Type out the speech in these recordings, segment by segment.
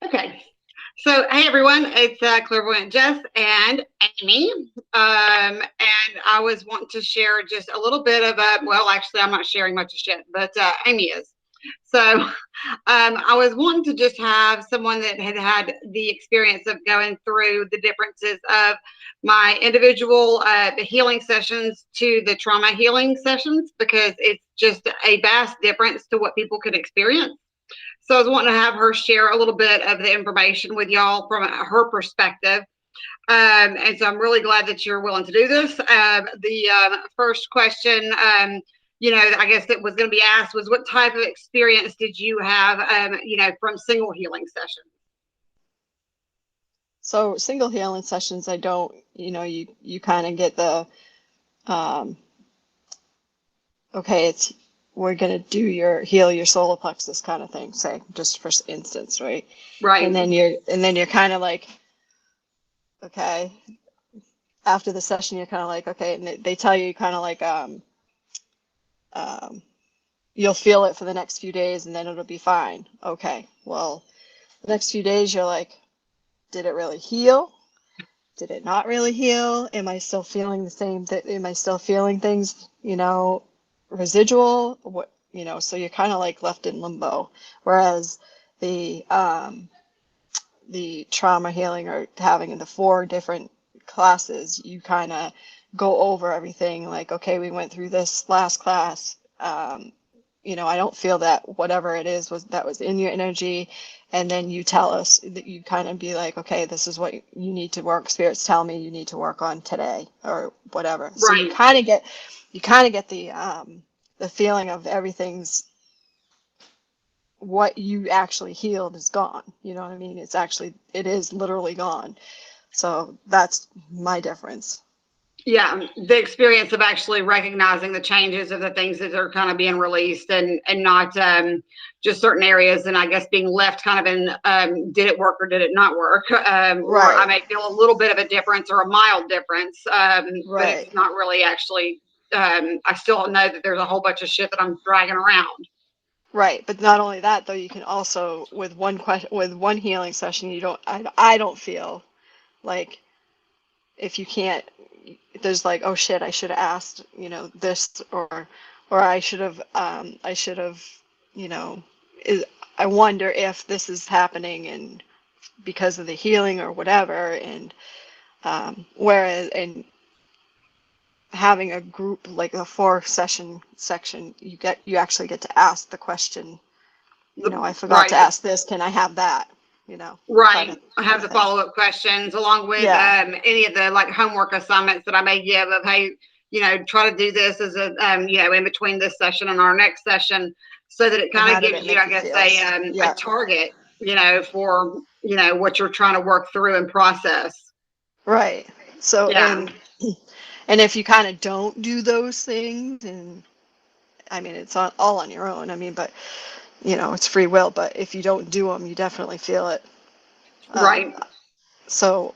Okay. So, hey everyone, it's Clairvoyant Jess and Amy. And I was wanting to share just a little bit of well, actually, I'm not sharing much of shit, but Amy is. So, I was wanting to just have someone that had had the experience of going through the differences of my individual healing sessions to the trauma healing sessions because it's just a vast difference to what people can experience. So I was wanting to have her share a little bit of the information with y'all from her perspective. And so I'm really glad that you're willing to do this. The first question, I guess that was going to be asked was what type of experience did you have, from single healing sessions? So single healing sessions, I don't, you kind of get the, um, okay, it's we're gonna do your heal your solar plexus kind of thing, say, just for instance, right? And Right. then you're kind of like, okay, after the session, you're kind of like, okay, and they tell you kind of like, um, you'll feel it for the next few days, and then it'll be fine. Okay, well, the next few days, you're like, did it really heal? Did it not really heal? Am I still feeling the same? Am I still feeling things, residual? What, so you're kind of like left in limbo. Whereas the um, the trauma healing or having in the four different classes, you kind of go over everything. Like, okay, we went through this last class. I don't feel that whatever it is was in your energy, and then you tell us that you kind of be like, okay, this is what you need to work. Spirits tell me you need to work on today or whatever. So Right. you kind of get the feeling of everything's what you actually healed is gone. You know what I mean? It is literally gone. So that's my difference. Yeah, the experience of actually recognizing the changes of the things that are kind of being released and not just certain areas, and I guess being left kind of in did it work or did it not work, or I Right, may feel a little bit of a difference or a mild difference, but right, it's not really actually. I still know that there's a whole bunch of shit that I'm dragging around. right. But not only that, though, you can also with one healing session, I don't feel like if you can't, there's like, oh shit, I should have asked, this or I should have, you know, is, I wonder if this is happening and because of the healing or whatever. And whereas and having a group like a four session section, you actually get to ask the question. I forgot to Right. ask this. Can I have that? Kind Right. of I kind have of the thing. follow up questions along with Yeah, any of the like homework assignments that I may give of, hey, try to do this as a, in between this session and our next session so that it and kind how of did gives it you, make I you guess, feel? a Yeah, target, for, what you're trying to work through and process. right. So Yeah. and if you kind of don't do those things, and I mean it's all on your own. I mean, but it's free will. But if you don't do them, you definitely feel it. Um, Right. so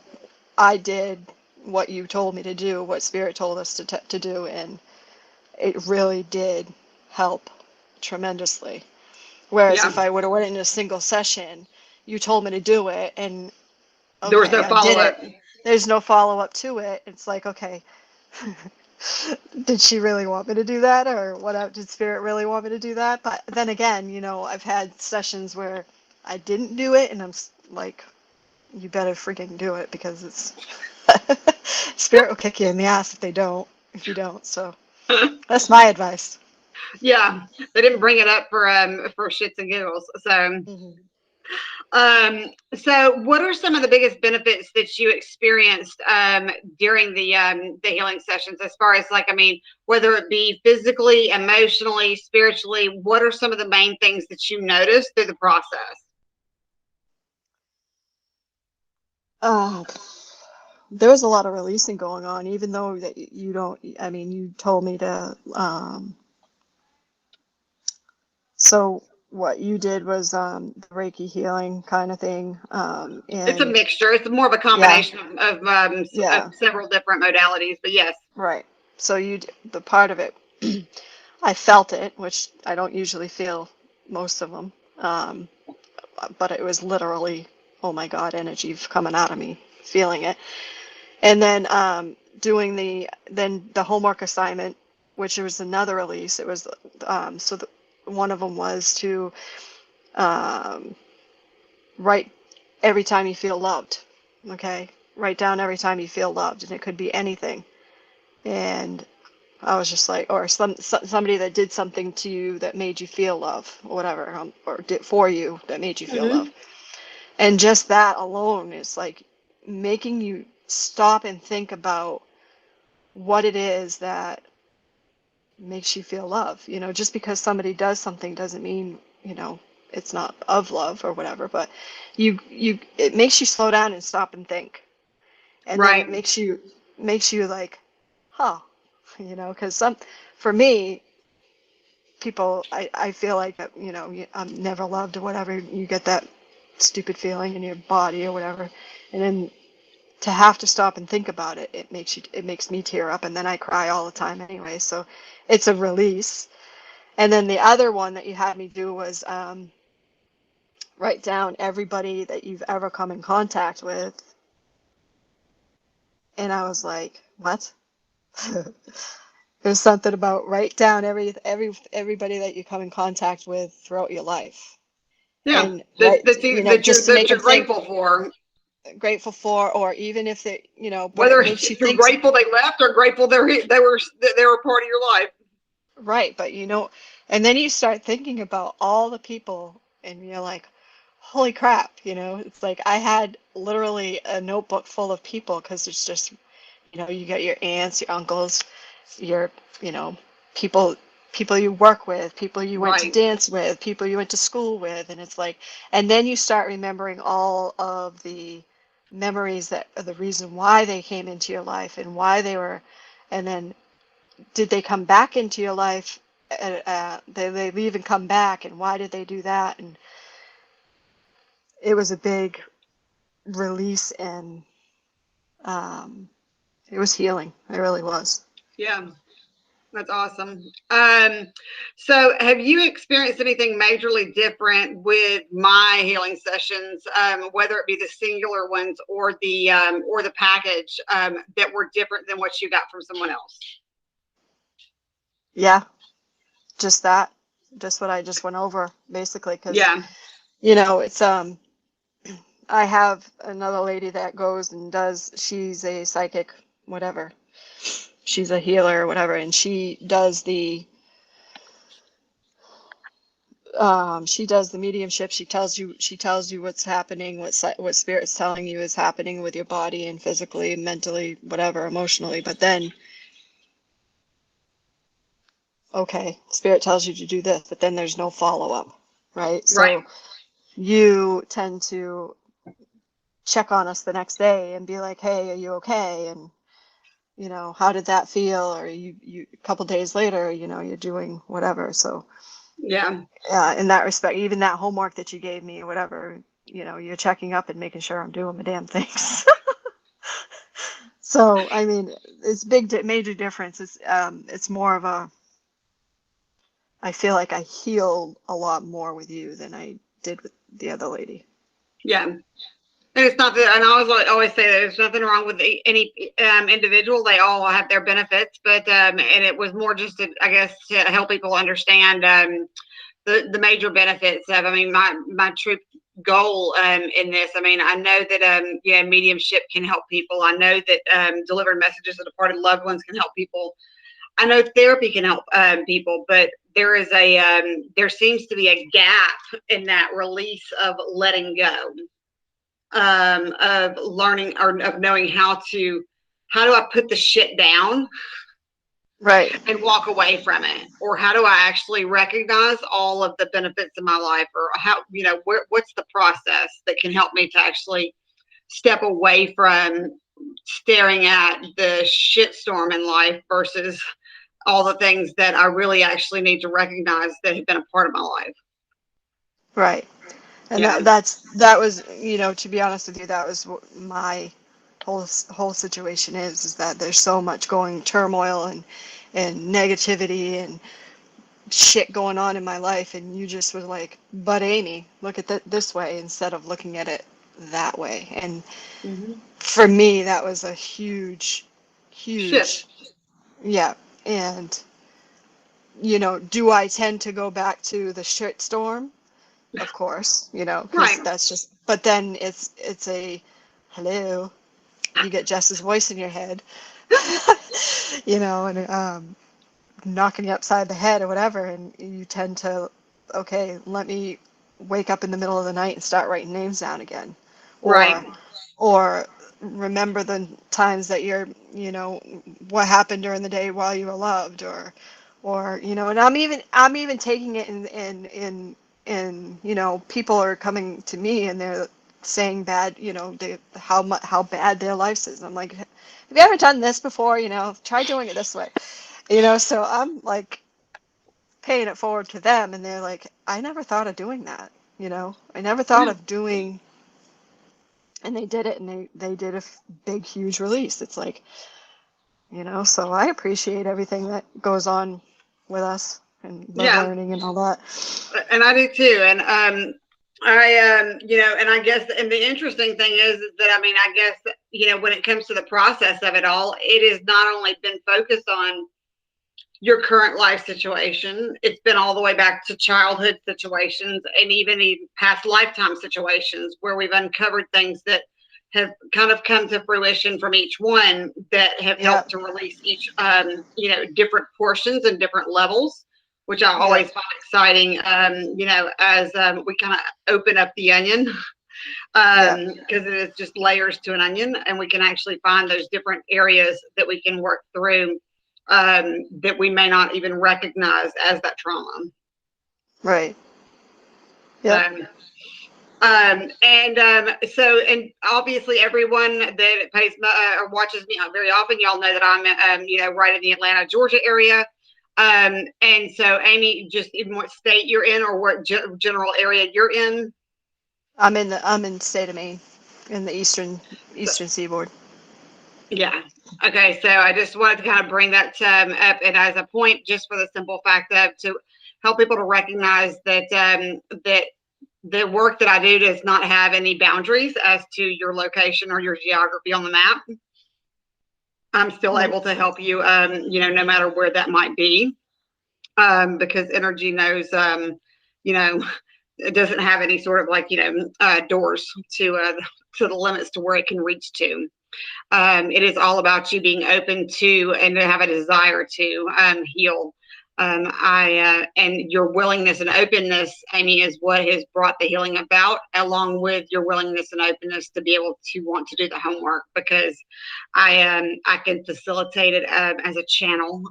I did what you told me to do, what Spirit told us to do, and it really did help tremendously. Whereas Yeah. if I would have went in a single session, you told me to do it, and There was no okay, I did follow up. it. There's no follow up to it. It's like, okay, did she really want me to do that, or what? Did Spirit really want me to do that? But then again, I've had sessions where I didn't do it, and I'm like, you better freaking do it because it's Spirit will kick you in the ass if you don't. So that's my advice. Yeah. They didn't bring it up for shits and giggles. So Hmm. Um, so, what are some of the biggest benefits that you experienced during the healing sessions? As far as like, I mean, whether it be physically, emotionally, spiritually, what are some of the main things that you noticed through the process? Uh, there was a lot of releasing going on, even though that you don't. I mean, you told me to. So what you did was the Reiki healing kind of thing, It's a and mixture. It's more of a yeah, combination of yeah, several different modalities. But yes, right. So the part of it, I felt it, which I don't usually feel most of them. but it was literally, oh my God, energy coming out of me, feeling it. And then doing the homework assignment, which was another release. It was one of them was to um, write every time you feel loved. Okay, write down every time you feel loved, and it could be anything. And I was just like, or somebody that did something to you that made you feel love, or whatever, or did for you that made you feel love. And just that alone is like making you stop and think about what it is that makes you feel love. Just because somebody does something doesn't mean, it's not of love or whatever, but it makes you slow down and stop and think. And then it Right. makes you like, huh, because for me, people, I feel like, I'm never loved or whatever. You get that stupid feeling in your body or whatever. And then to have to stop and think about it, it makes me tear up, and then I cry all the time anyway. So it's a release. And then the other one that you had me do was write down everybody that you've ever come in contact with. And I was like, what? There's something about write down everybody that you come in contact with throughout your life. Yeah. And just to That make you're them think, grateful for, or even if they, but it whether makes you you're think. grateful they left or grateful they were part of your life. Right, but and then you start thinking about all the people, and you're like, holy crap, it's like I had literally a notebook full of people, because it's just, you got your aunts, your uncles, your, you know, people people you work with, people you went to Right. dance with, people you went to school with, and it's like, and then you start remembering all of the memories that are the reason why they came into your life and why they were, and then did they come back into your life? They leave and come back, and why did they do that? And it was a big release, and um, it was healing. It really was. Yeah. That's awesome. So have you experienced anything majorly different with my healing sessions, whether it be the singular ones or the package, that were different than what you got from someone else? Yeah, just that, just what I just went over, basically, because Yeah. it's I have another lady that goes and does. She's a psychic, whatever. She's a healer, or whatever, and she does the mediumship. She tells you what's happening, what spirit's telling you is happening with your body and physically, mentally, whatever, emotionally. But then, okay, spirit tells you to do this, but then there's no follow up, right? Right. So you tend to check on us the next day and be like, hey, are you okay? And how did that feel? Or you a couple days later, you're doing whatever. So Yeah. in that respect, even that homework that you gave me or whatever, you're checking up and making sure I'm doing the damn things. So, I mean, it's major difference. It's more of I feel like I heal a lot more with you than I did with the other lady. Yeah. And it's not that, and I always say that there's nothing wrong with any individual. They all have their benefits, but and it was more just to, I guess, to help people understand the major benefits of. I mean, my true goal in this. I mean, I know that mediumship can help people. I know that delivering messages to departed loved ones can help people. I know therapy can help people, but there seems to be a gap in that release of letting go, of learning or of knowing how do I put the shit down Right. and walk away from it, or how do I actually recognize all of the benefits of my life, or what's the process that can help me to actually step away from staring at the shitstorm in life versus all the things that I really actually need to recognize that have been a part of my life. Right. And Yeah. that was, to be honest with you, that was what my whole situation is that there's so much going turmoil and negativity, and shit going on in my life, and you just was like, but Amy, look at it this way instead of looking at it that way. And Mm-hmm. for me, that was a huge, Shift. huge, yeah. And, do I tend to go back to the shit storm? Of course, because Right. that's just, but then it's a, hello, you get Jess's voice in your head, and knocking you upside the head or whatever, and you tend to, okay, let me wake up in the middle of the night and start writing names down again, Right. or remember the times that what happened during the day while you were loved, and I'm even taking it in people are coming to me and they're saying bad, how bad their life is. I'm like, have you ever done this before? Try doing it this way. So I'm like paying it forward to them, and they're like, I never thought of doing that. I never thought Yeah. of doing, and they did it, and they did a big, huge release. It's like, so I appreciate everything that goes on with us and the Yeah. learning and all that. And I do too. And and I guess, and the interesting thing is that, I mean, I guess, when it comes to the process of it all, it has not only been focused on your current life situation, it's been all the way back to childhood situations and even past lifetime situations where we've uncovered things that have kind of come to fruition from each one that have Yep. helped to release each, different portions and different levels, which I Yep. always find exciting, as we kind of open up the onion, Yep. because it is just layers to an onion, and we can actually find those different areas that we can work through, that we may not even recognize as that trauma. Right. Yep. Um, and obviously everyone that pays or watches me very often, y'all know that I'm, right in the Atlanta, Georgia area. And so Amy, just in what state you're in or what general area you're in. I'm in the state of Maine, in the So, eastern seaboard. yeah. Okay. So I just wanted to kind of bring that up, and as a point, just for the simple fact of to help people to recognize that, that the work that I do does not have any boundaries as to your location or your geography on the map. I'm still Right. able to help you, no matter where that might be, because energy knows, it doesn't have any sort of like, doors to the limits to where it can reach to. It is all about you being open to and to have a desire to heal. And your willingness and openness, Amy, is what has brought the healing about, along with your willingness and openness to be able to want to do the homework, because I can facilitate it as a channel,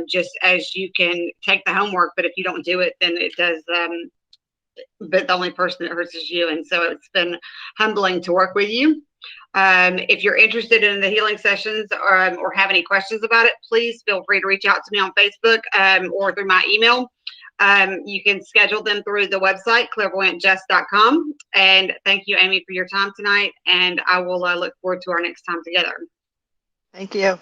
just as you can take the homework, but if you don't do it, then it does. But the only person that hurts is you, and so it's been humbling to work with you. If you're interested in the healing sessions, or have any questions about it, please feel free to reach out to me on Facebook, or through my email. You can schedule them through the website, clairvoyantjess.com. And thank you, Amy, for your time tonight. And I will look forward to our next time together. Thank you.